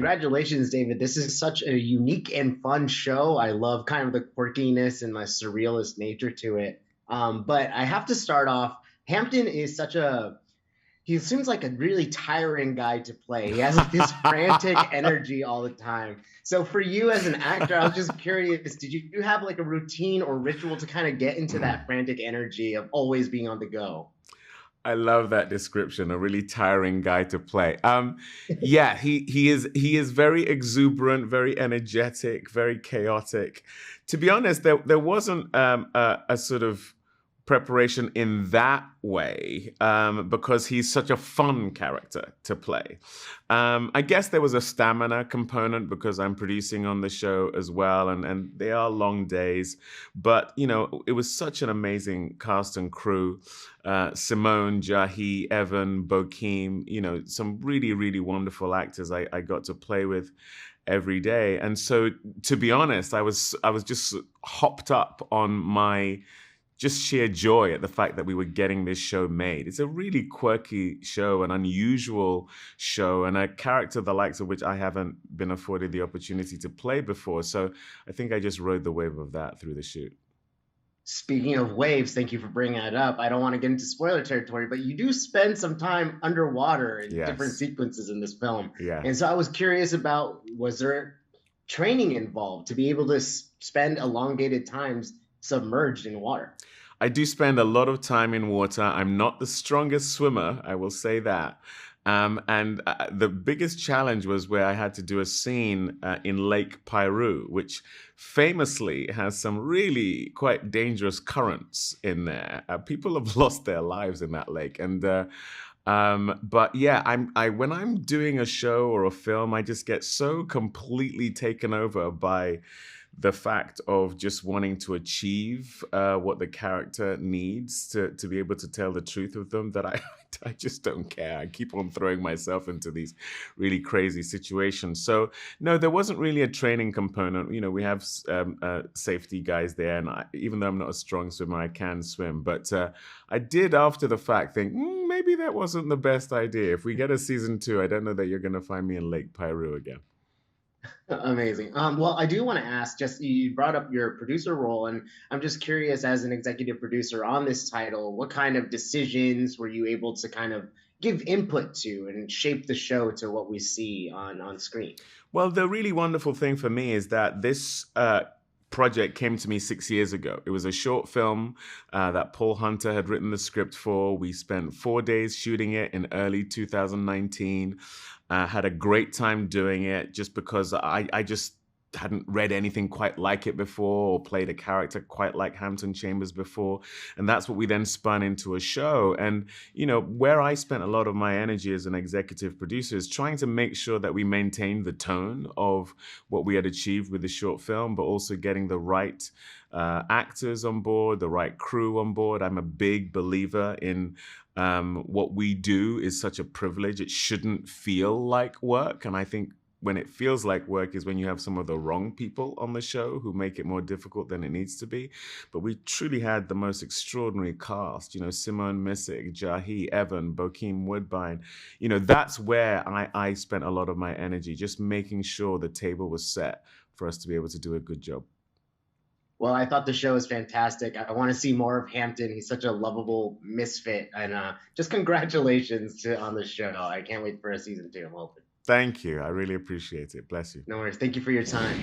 congratulations, David. This is such a unique and fun show. I love kind of the quirkiness and my surrealist nature to it. But I have to start off. Hampton is such a he seems like a really tiring guy to play. He has like this frantic energy all the time. So for you as an actor, I was just curious, did you have like a routine or ritual to kind of get into that frantic energy of always being on the go? I love that description. A really tiring guy to play. Yeah, he is very exuberant, very energetic, very chaotic. To be honest, there wasn't a sort of preparation in that way because he's such a fun character to play. I guess there was a stamina component because I'm producing on the show as well, and they are long days. But it was such an amazing cast and crew. Simone, Jahi, Evan, Bokeem, some really, really wonderful actors I got to play with every day. And so, to be honest, I was just hopped up on my just sheer joy at the fact that we were getting this show made. It's a really quirky show, an unusual show, and a character the likes of which I haven't been afforded the opportunity to play before. So I think I just rode the wave of that through the shoot. Speaking of waves, thank you for bringing that up. I don't want to get into spoiler territory, but you do spend some time underwater in different Yes, sequences in this film. And yes. so I was curious about, was there training involved to be able to spend elongated times submerged in water? I do spend a lot of time in water. I'm not the strongest swimmer, I will say that. And the biggest challenge was where I had to do a scene in Lake Piru, which famously has some really quite dangerous currents in there. People have lost their lives in that lake, and but yeah, when I'm doing a show or a film, I just get so completely taken over by the fact of just wanting to achieve what the character needs to be able to tell the truth of them that I I just don't care. I keep on throwing myself into these really crazy situations. So no, there wasn't really a training component. We have safety guys there, and even though I'm not a strong swimmer, I can swim. But I did after the fact think maybe that wasn't the best idea. If we get a season two, I don't know that you're going to find me in Lake Piru again. Amazing. Well, I do want to ask, just you brought up your producer role, and I'm just curious, as an executive producer on this title, what kind of decisions were you able to kind of give input to and shape the show to what we see on screen? Well, the really wonderful thing for me is that this project came to me 6 years ago. It was a short film that Paul Hunter had written the script for. We spent 4 days shooting it in early 2019. Had a great time doing it just because I just hadn't read anything quite like it before or played a character quite like Hampton Chambers before. And that's what we then spun into a show. And, where I spent a lot of my energy as an executive producer is trying to make sure that we maintained the tone of what we had achieved with the short film, but also getting the right actors on board, the right crew on board. I'm a big believer in what we do is such a privilege. It shouldn't feel like work. And I think when it feels like work is when you have some of the wrong people on the show who make it more difficult than it needs to be. But we truly had the most extraordinary cast, Simone Missick, Jahi, Evan, Bokeem Woodbine. That's where I spent a lot of my energy, just making sure the table was set for us to be able to do a good job. Well, I thought the show was fantastic. I want to see more of Hampton. He's such a lovable misfit, and just congratulations on the show. I can't wait for a season two. I'm hoping. Thank you. I really appreciate it. Bless you. No worries. Thank you for your time.